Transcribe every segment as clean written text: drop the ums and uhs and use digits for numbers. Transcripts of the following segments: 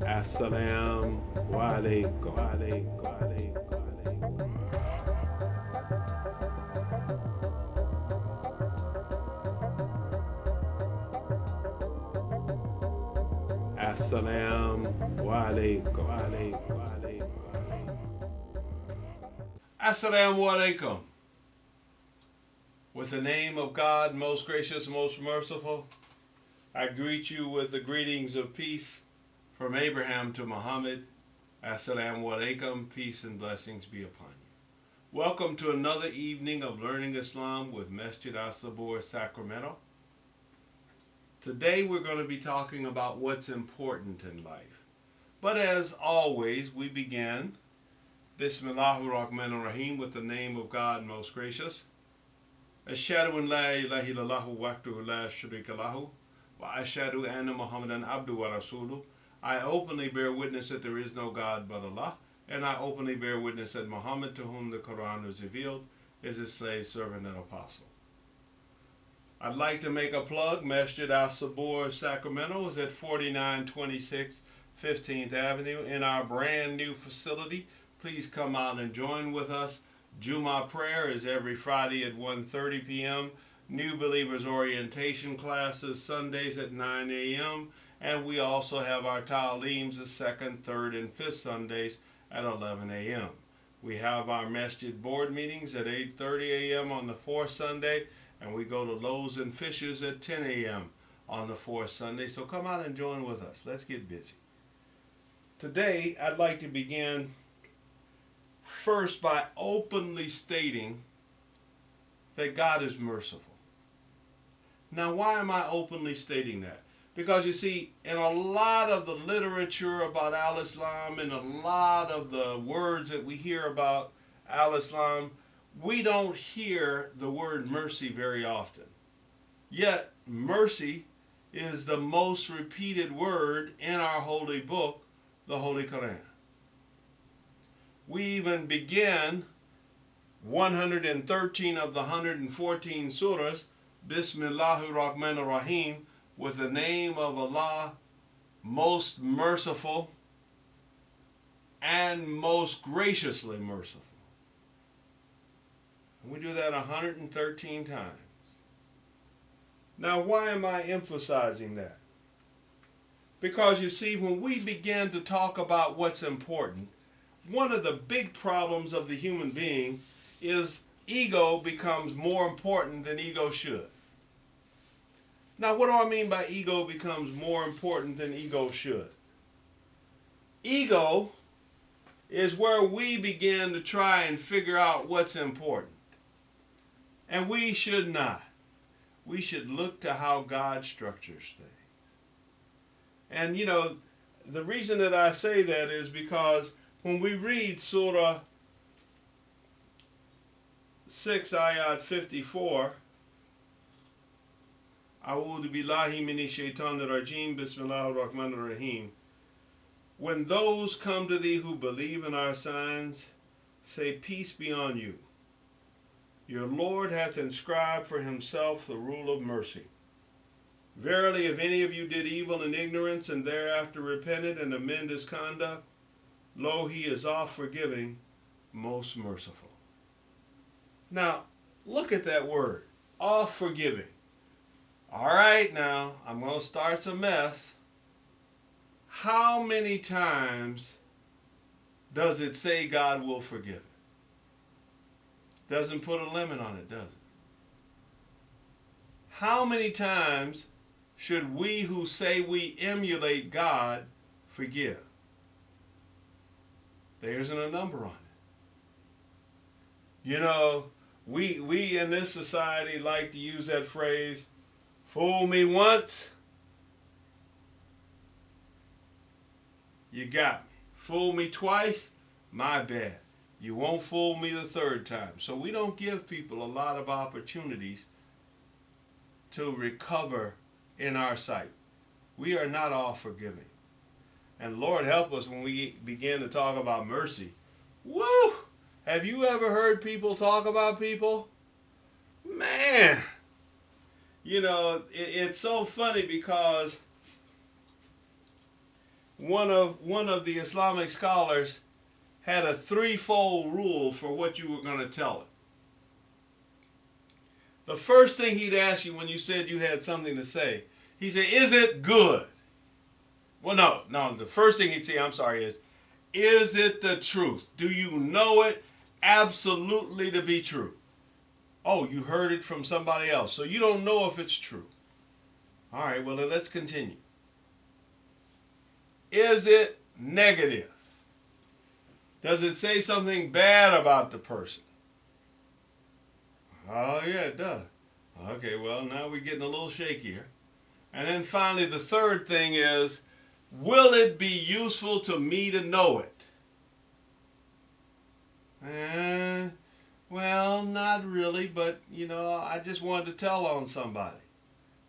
As-Salamu Alaikum. As-Salamu Alaikum. As-Salamu Alaikum. With the name of God, most gracious, most merciful, I greet you with the greetings of peace from Abraham to Muhammad. As-Salamu Alaikum, peace and blessings be upon you. Welcome to another evening of Learning Islam with Masjid As-Sabur, Sacramento. Today we're going to be talking about what's important in life. But as always, we begin Bismillahir-Rahmanir-Rahim with the name of God most gracious. Ashhadu an la ilaha illallah wahdahu la sharika lahu wa ashhadu anna Muhammadan abduhu wa rasuluh. I openly bear witness that there is no God but Allah, and I openly bear witness that Muhammad, to whom the Quran was revealed, is his slave, servant, and apostle. I'd like to make a plug. Masjid As-Sabur, Sacramento is at 4926 15th Avenue in our brand new facility. Please come out and join with us. Jummah prayer is every Friday at 1:30 p.m. New Believers Orientation classes Sundays at 9 a.m. And we also have our Ta'aleems the second, third, and fifth Sundays at 11 a.m. We have our Masjid board meetings at 8:30 a.m. on the fourth Sunday, and we go to Loaves and Fishers at 10 a.m. on the fourth Sunday. So come out and join with us. Let's get busy. Today, I'd like to begin first by openly stating that God is merciful. Now, why am I openly stating that? Because you see, in a lot of the literature about Al-Islam and a lot of the words that we hear about Al-Islam, we don't hear the word mercy very often. Yet, mercy is the most repeated word in our holy book, the Holy Quran. We even begin 113 of the 114 surahs, Bismillahir-Rahmanir-Rahim, with the name of Allah, most merciful and most graciously merciful. And we do that 113 times. Now, why am I emphasizing that? Because you see, when we begin to talk about what's important, one of the big problems of the human being is ego becomes more important than ego should. Now, what do I mean by ego becomes more important than ego should? Ego is where we begin to try and figure out what's important. And we should not. We should look to how God structures things. And you know, the reason that I say that is because when we read Surah 6, Ayat 54, A'udhu billahi minash shaitanir rajim, Bismillahir Rahmanir Rahim. When those come to thee who believe in our signs, say, peace be on you. Your Lord hath inscribed for himself the rule of mercy. Verily, if any of you did evil in ignorance and thereafter repented and amend his conduct, lo, he is oft forgiving, most merciful. Now, look at that word, oft forgiving. All right, now, I'm going to start some mess. How many times does it say God will forgive it? Doesn't put a limit on it, does it? How many times should we who say we emulate God forgive? There isn't a number on it. You know, we in this society like to use that phrase, fool me once, you got me. Fool me twice, my bad. You won't fool me the third time. So we don't give people a lot of opportunities to recover in our sight. We are not all forgiving. And Lord help us when we begin to talk about mercy. Woo! Have you ever heard people talk about people? Man! You know, it's so funny because one of the Islamic scholars had a threefold rule for what you were going to tell it. The first thing he'd ask you when you said you had something to say, he said, "Is it good?" Well, no. The first thing he'd say, is it the truth? Do you know it absolutely to be true? Oh, you heard it from somebody else, so you don't know if it's true. All right, well, then let's continue. Is it negative? Does it say something bad about the person? Oh, yeah, it does. Okay, well, now we're getting a little shakier. And then finally, the third thing is, will it be useful to me to know it? Well, not really, but, I just wanted to tell on somebody.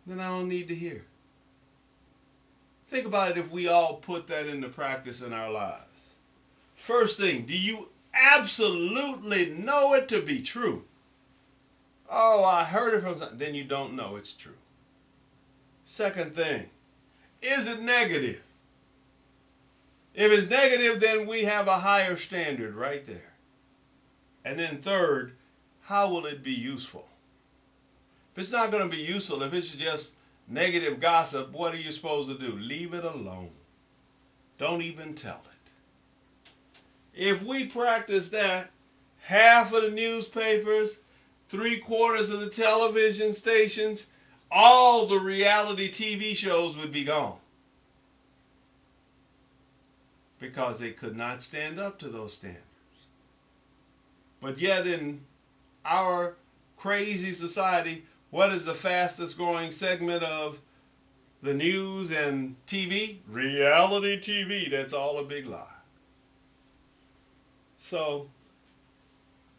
Then I don't need to hear. Think about it if we all put that into practice in our lives. First thing, do you absolutely know it to be true? Oh, I heard it from something. Then you don't know it's true. Second thing, is it negative? If it's negative, then we have a higher standard right there. And then third, how will it be useful? If it's not going to be useful, if it's just negative gossip, what are you supposed to do? Leave it alone. Don't even tell it. If we practice that, half of the newspapers, 3/4 of the television stations, all the reality TV shows would be gone. Because they could not stand up to those standards. But yet in our crazy society, what is the fastest growing segment of the news and TV? Reality TV. That's all a big lie. So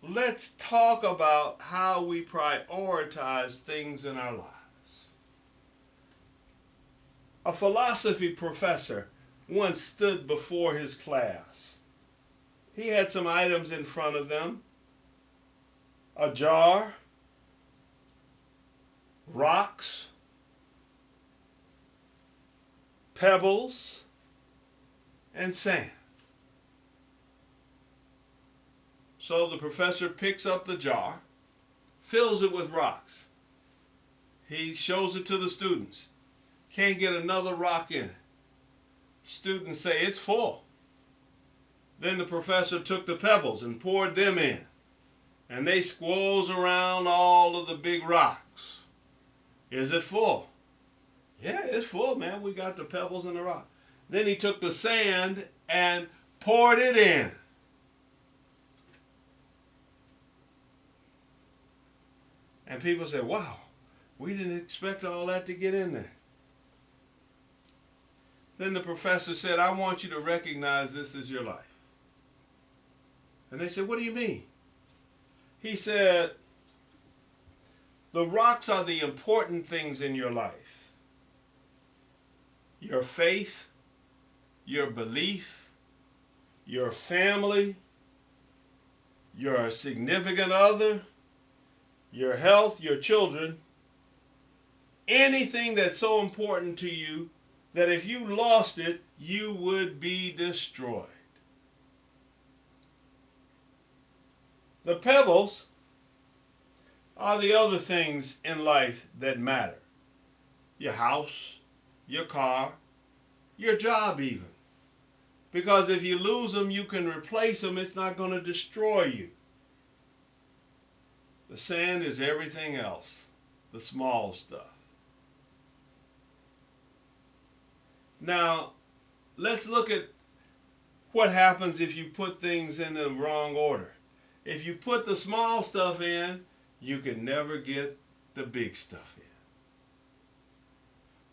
let's talk about how we prioritize things in our lives. A philosophy professor once stood before his class. He had some items in front of them. A jar, rocks, pebbles, and sand. So the professor picks up the jar, fills it with rocks. He shows it to the students. Can't get another rock in it. Students say, it's full. Then the professor took the pebbles and poured them in. And they squoze around all of the big rocks. Is it full? Yeah, it's full, man. We got the pebbles and the rock. Then he took the sand and poured it in. And people say, wow, we didn't expect all that to get in there. Then the professor said, I want you to recognize this as your life. And they said, what do you mean? He said, the rocks are the important things in your life. Your faith, your belief, your family, your significant other, your health, your children, anything that's so important to you that if you lost it, you would be destroyed. The pebbles are the other things in life that matter. Your house, your car, your job even. Because if you lose them, you can replace them. It's not going to destroy you. The sand is everything else, the small stuff. Now, let's look at what happens if you put things in the wrong order. If you put the small stuff in, you can never get the big stuff in.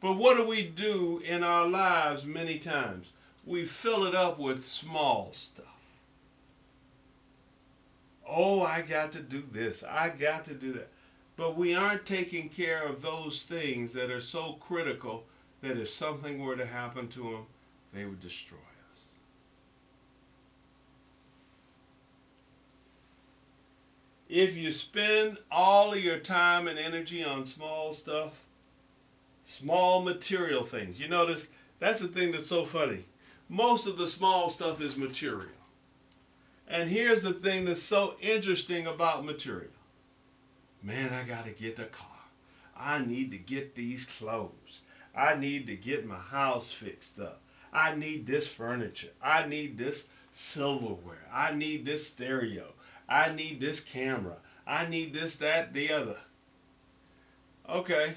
But what do we do in our lives many times? We fill it up with small stuff. Oh, I got to do this. I got to do that. But we aren't taking care of those things that are so critical that if something were to happen to them, they would destroy us. If you spend all of your time and energy on small stuff, small material things, you notice that's the thing that's so funny. Most of the small stuff is material. And here's the thing that's so interesting about material. Man, I got to get a car. I need to get these clothes. I need to get my house fixed up. I need this furniture. I need this silverware. I need this stereo. I need this camera. I need this, that, the other. Okay.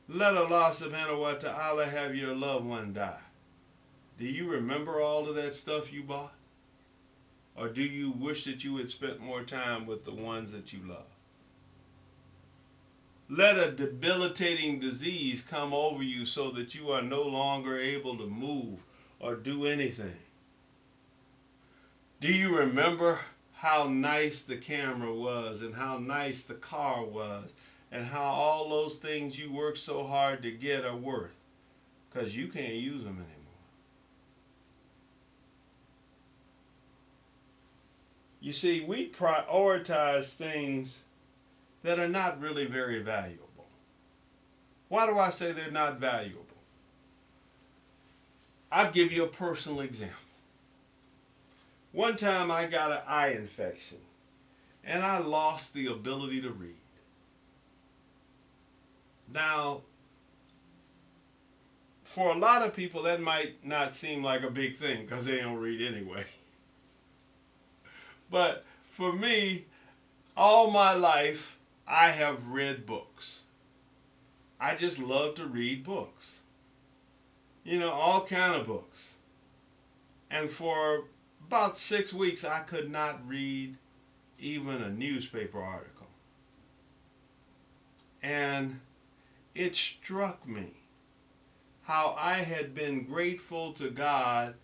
Let Allah subhanahu wa ta'ala have your loved one die. Do you remember all of that stuff you bought? Or do you wish that you had spent more time with the ones that you love? Let a debilitating disease come over you so that you are no longer able to move or do anything. Do you remember how nice the camera was and how nice the car was and how all those things you worked so hard to get are worth? Because you can't use them anymore. You see, we prioritize things that are not really very valuable. Why do I say they're not valuable? I'll give you a personal example. One time I got an eye infection and I lost the ability to read. Now, for a lot of people that might not seem like a big thing because they don't read anyway. But for me, all my life, I have read books. I just love to read books. You know, all kind of books. And for about 6 weeks, I could not read even a newspaper article. And it struck me how I had been grateful to God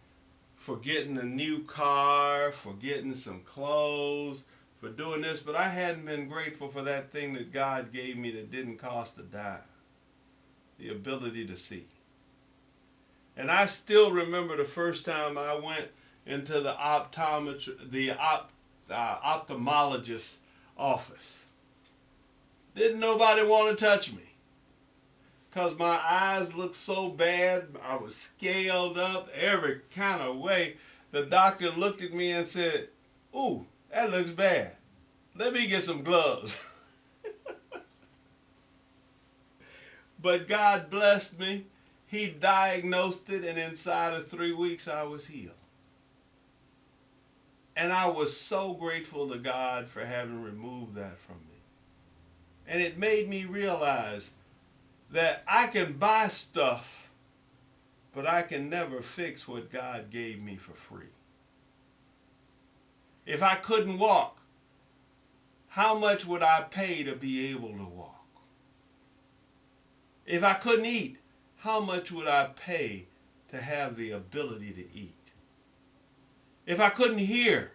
for getting a new car, for getting some clothes, for doing this, but I hadn't been grateful for that thing that God gave me that didn't cost a dime, the ability to see. And I still remember the first time I went into the ophthalmologist's office. Didn't nobody want to touch me because my eyes looked so bad. I was scaled up every kind of way. The doctor looked at me and said, "Ooh, that looks bad. Let me get some gloves." But God blessed me. He diagnosed it, and inside of 3 weeks I was healed. And I was so grateful to God for having removed that from me. And it made me realize that I can buy stuff, but I can never fix what God gave me for free. If I couldn't walk, how much would I pay to be able to walk? If I couldn't eat, how much would I pay to have the ability to eat? If I couldn't hear,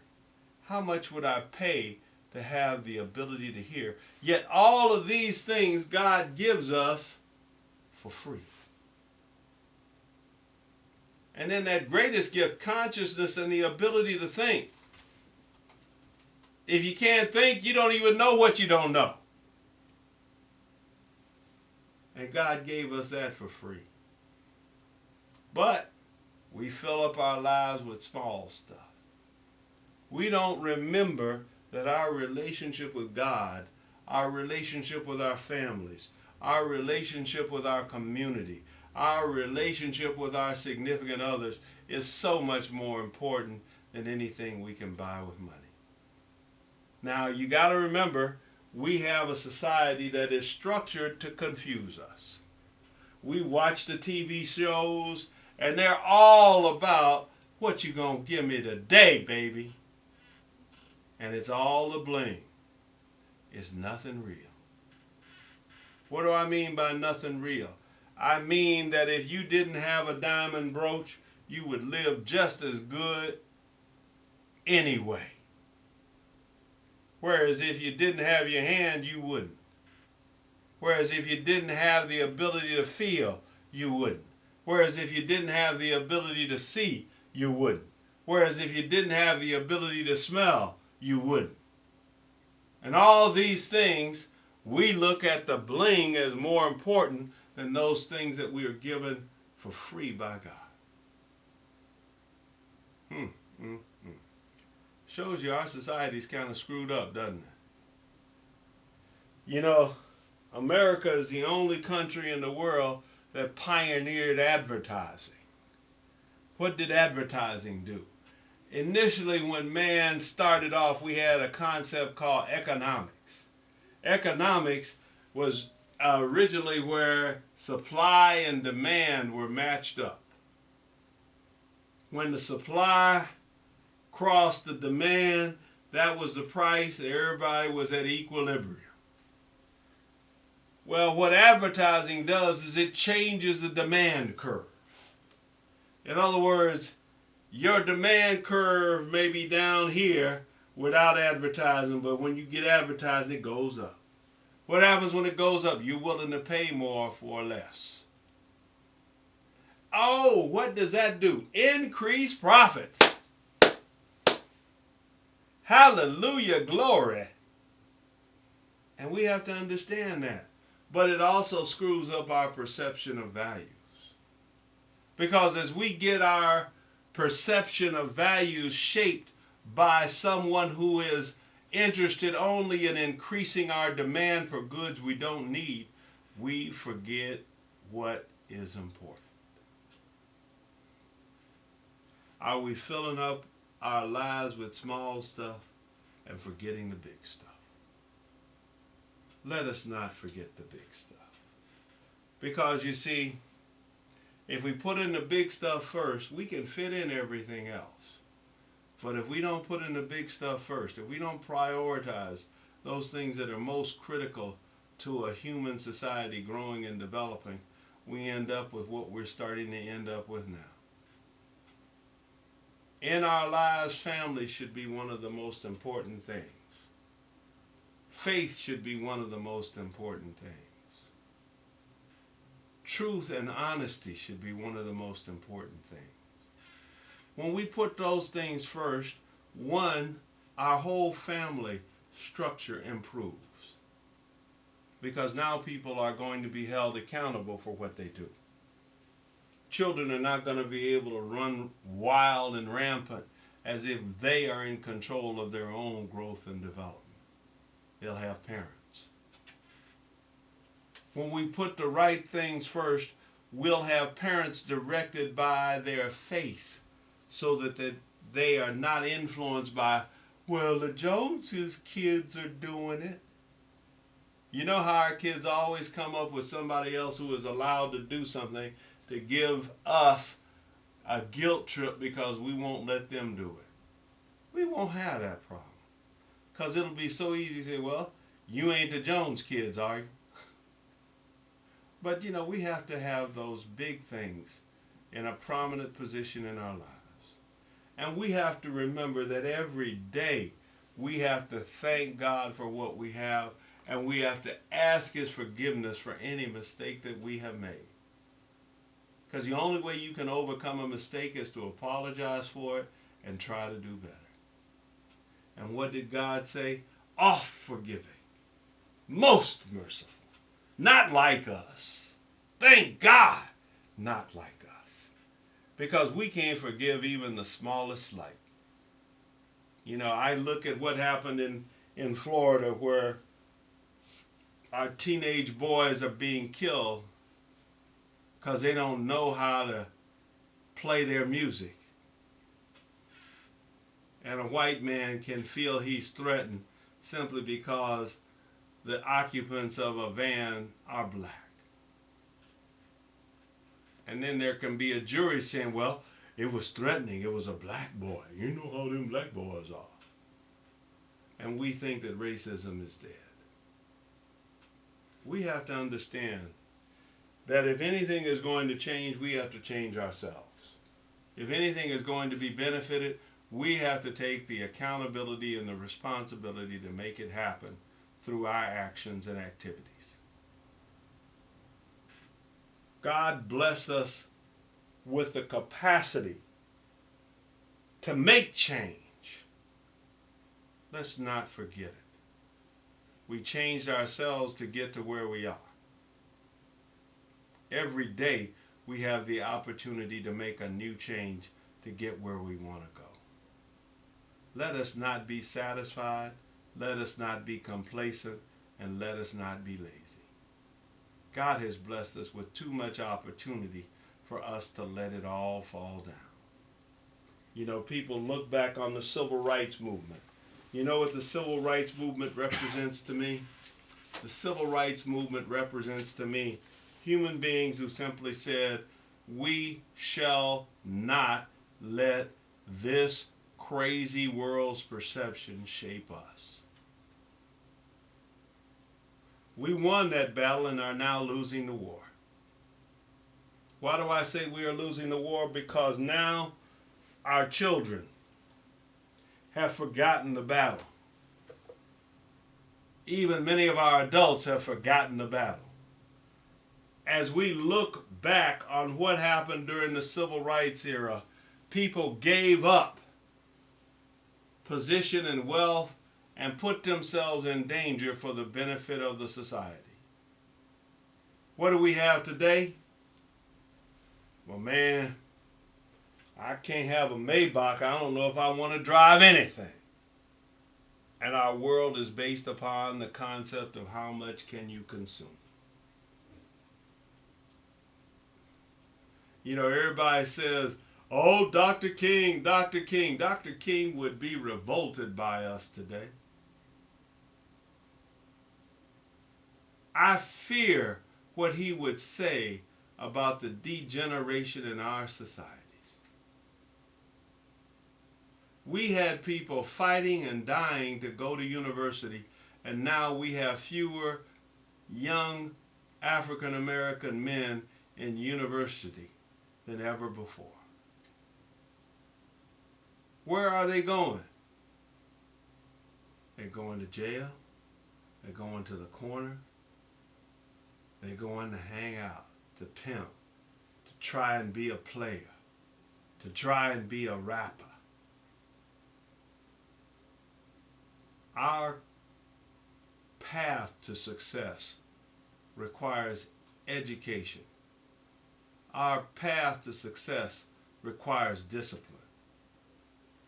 how much would I pay to have the ability to hear? Yet all of these things God gives us for free. And then that greatest gift, consciousness and the ability to think. If you can't think, you don't even know what you don't know. And God gave us that for free. But we fill up our lives with small stuff. We don't remember that our relationship with God, our relationship with our families, our relationship with our community, our relationship with our significant others is so much more important than anything we can buy with money. Now, you got to remember, we have a society that is structured to confuse us. We watch the TV shows, and they're all about what you gonna give me today, baby. And it's all the bling. It's nothing real. What do I mean by nothing real? I mean that if you didn't have a diamond brooch, you would live just as good anyway. Whereas if you didn't have your hand, you wouldn't. Whereas if you didn't have the ability to feel, you wouldn't. Whereas if you didn't have the ability to see, you wouldn't. Whereas if you didn't have the ability to smell, you wouldn't. And all these things, we look at the bling as more important than those things that we are given for free by God. Mm, mm, mm. Shows you our society's kind of screwed up, doesn't it? You know, America is the only country in the world that pioneered advertising. What did advertising do? Initially, when man started off, we had a concept called economics. Economics was originally where supply and demand were matched up. When the supply crossed the demand, that was the price, and everybody was at equilibrium. Well, what advertising does is it changes the demand curve. In other words, your demand curve may be down here without advertising, but when you get advertising, it goes up. What happens when it goes up? You're willing to pay more for less. Oh, what does that do? Increase profits. Hallelujah, glory. And we have to understand that. But it also screws up our perception of values. Because as we get our perception of values shaped by someone who is interested only in increasing our demand for goods we don't need, we forget what is important. Are we filling up our lives with small stuff and forgetting the big stuff? Let us not forget the big stuff. Because you see, if we put in the big stuff first, we can fit in everything else. But if we don't put in the big stuff first, if we don't prioritize those things that are most critical to a human society growing and developing, we end up with what we're starting to end up with now. In our lives, family should be one of the most important things. Faith should be one of the most important things. Truth and honesty should be one of the most important things. When we put those things first, one, our whole family structure improves. Because now people are going to be held accountable for what they do. Children are not going to be able to run wild and rampant as if they are in control of their own growth and development. They'll have parents. When we put the right things first, we'll have parents directed by their faith so that they are not influenced by, well, the Joneses' kids are doing it. You know how our kids always come up with somebody else who is allowed to do something to give us a guilt trip because we won't let them do it. We won't have that problem. Because it'll be so easy to say, well, you ain't the Jones kids, are you? But, you know, we have to have those big things in a prominent position in our lives. And we have to remember that every day we have to thank God for what we have, and we have to ask His forgiveness for any mistake that we have made. Because the only way you can overcome a mistake is to apologize for it and try to do better. And what did God say? Oft forgiving, most merciful, not like us. Thank God, not like us. Because we can't forgive even the smallest slight. You know, I look at what happened in Florida where our teenage boys are being killed because they don't know how to play their music. And a white man can feel he's threatened simply because the occupants of a van are black. And then there can be a jury saying, well, it was threatening, it was a black boy. You know how them black boys are. And we think that racism is dead. We have to understand that if anything is going to change, we have to change ourselves. If anything is going to be benefited, we have to take the accountability and the responsibility to make it happen through our actions and activities. God blessed us with the capacity to make change. Let's not forget it. We changed ourselves to get to where we are. Every day we have the opportunity to make a new change to get where we want to go. Let us not be satisfied. Let us not be complacent. And let us not be lazy. God has blessed us with too much opportunity for us to let it all fall down. You know, people look back on the civil rights movement. You know what the civil rights movement represents to me? The civil rights movement represents to me human beings who simply said, we shall not let this crazy world's perception shape us. We won that battle and are now losing the war. Why do I say we are losing the war? Because now our children have forgotten the battle. Even many of our adults have forgotten the battle. As we look back on what happened during the civil rights era, people gave up position and wealth and put themselves in danger for the benefit of the society. What do we have today? Well, man, I can't have a Maybach. I don't know if I want to drive anything. And our world is based upon the concept of how much can you consume. You know, everybody says, oh, Dr. King, Dr. King. Dr. King would be revolted by us today. I fear what he would say about the degeneration in our societies. We had people fighting and dying to go to university, and now we have fewer young African American men in university than ever before. Where are they going? They're going to jail. They're going to the corner. They're going to hang out, to pimp, to try and be a player, to try and be a rapper. Our path to success requires education. Our path to success requires discipline.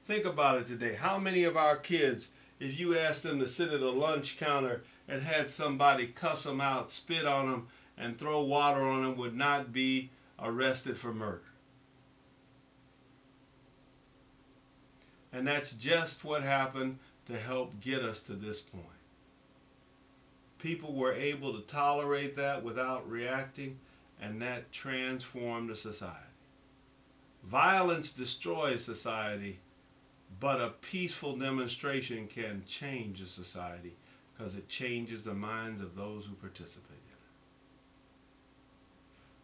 Think about it today. How many of our kids, if you asked them to sit at a lunch counter and had somebody cuss them out, spit on them, and throw water on them, would not be arrested for murder? And that's just what happened to help get us to this point. People were able to tolerate that without reacting, and that transformed the society. Violence destroys society, but a peaceful demonstration can change a society because it changes the minds of those who participate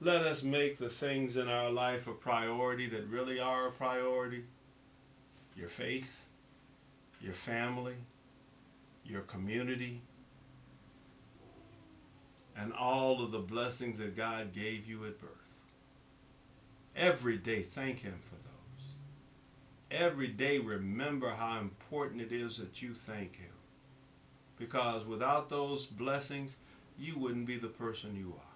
in it. Let us make the things in our life a priority that really are a priority. Your faith, your family, your community, and all of the blessings that God gave you at birth. Every day, thank Him for those. Every day, remember how important it is that you thank Him. Because without those blessings, you wouldn't be the person you are.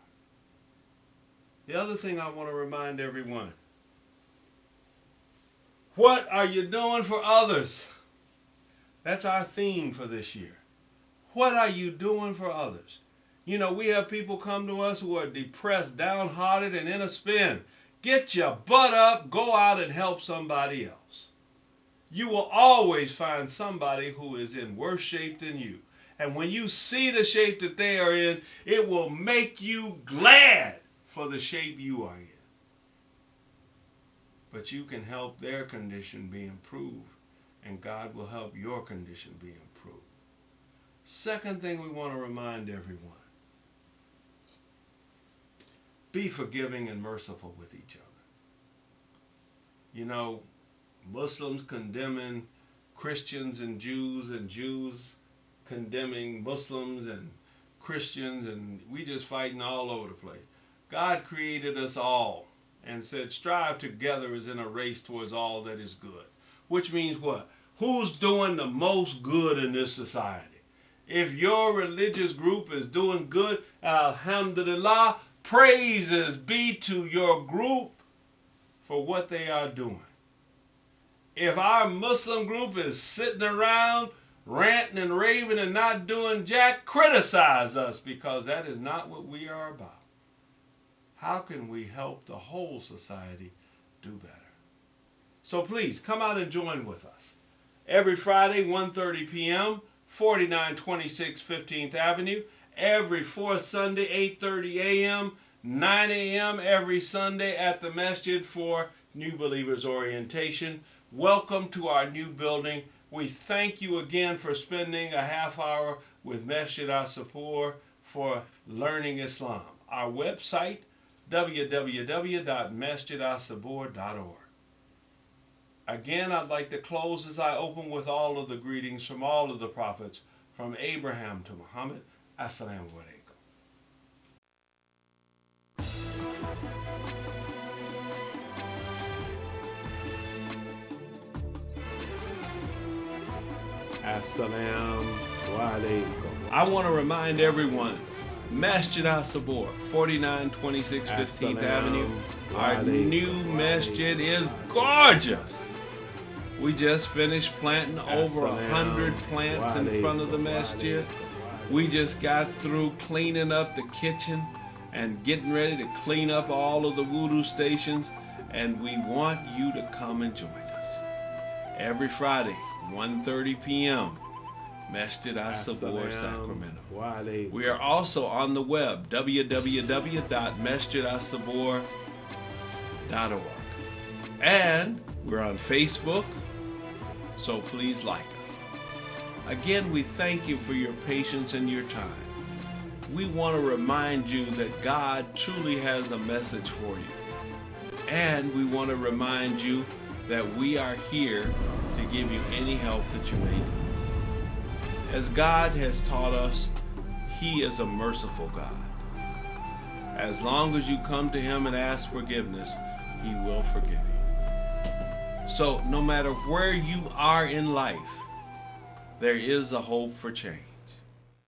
The other thing I want to remind everyone, what are you doing for others? That's our theme for this year. What are you doing for others? You know, we have people come to us who are depressed, downhearted, and in a spin. Get your butt up, go out and help somebody else. You will always find somebody who is in worse shape than you. And when you see the shape that they are in, it will make you glad for the shape you are in. But you can help their condition be improved, and God will help your condition be improved. Second thing we want to remind everyone, be forgiving and merciful with each other. You know, Muslims condemning Christians and Jews condemning Muslims and Christians, and we just fighting all over the place. God created us all and said, strive together as in a race towards all that is good. Which means what? Who's doing the most good in this society? If your religious group is doing good, alhamdulillah, praises be to your group for what they are doing. If our Muslim group is sitting around ranting and raving and not doing jack, criticize us, because that is not what we are about. How can we help the whole society do better? So please come out and join with us. Every Friday, 1:30 p.m., 4926 15th Avenue. Every fourth Sunday, 8:30 a.m., 9 a.m. every Sunday at the Masjid for New Believers Orientation. Welcome to our new building. We thank you again for spending a half hour with Masjid As-Sabur for learning Islam. Our website, www.masjidassabur.org. Again, I'd like to close as I open with all of the greetings from all of the prophets, from Abraham to Muhammad. As-salamu alaykum. As-salamu alaykum. I want to remind everyone, Masjid As-Sabur, 4926 15th Avenue. Our new masjid is gorgeous. We just finished planting over 100 plants in front of the masjid. We just got through cleaning up the kitchen and getting ready to clean up all of the wudu stations, and we want you to come and join us. Every Friday, 1:30 p.m., Masjid As-Sabur, Sacramento. We are also on the web, www.masjidassabur.org. And we're on Facebook, so please like us. Again, we thank you for your patience and your time. We want to remind you that God truly has a message for you. And we want to remind you that we are here to give you any help that you may need. As God has taught us, He is a merciful God. As long as you come to Him and ask forgiveness, He will forgive you. So no matter where you are in life, there is a hope for change.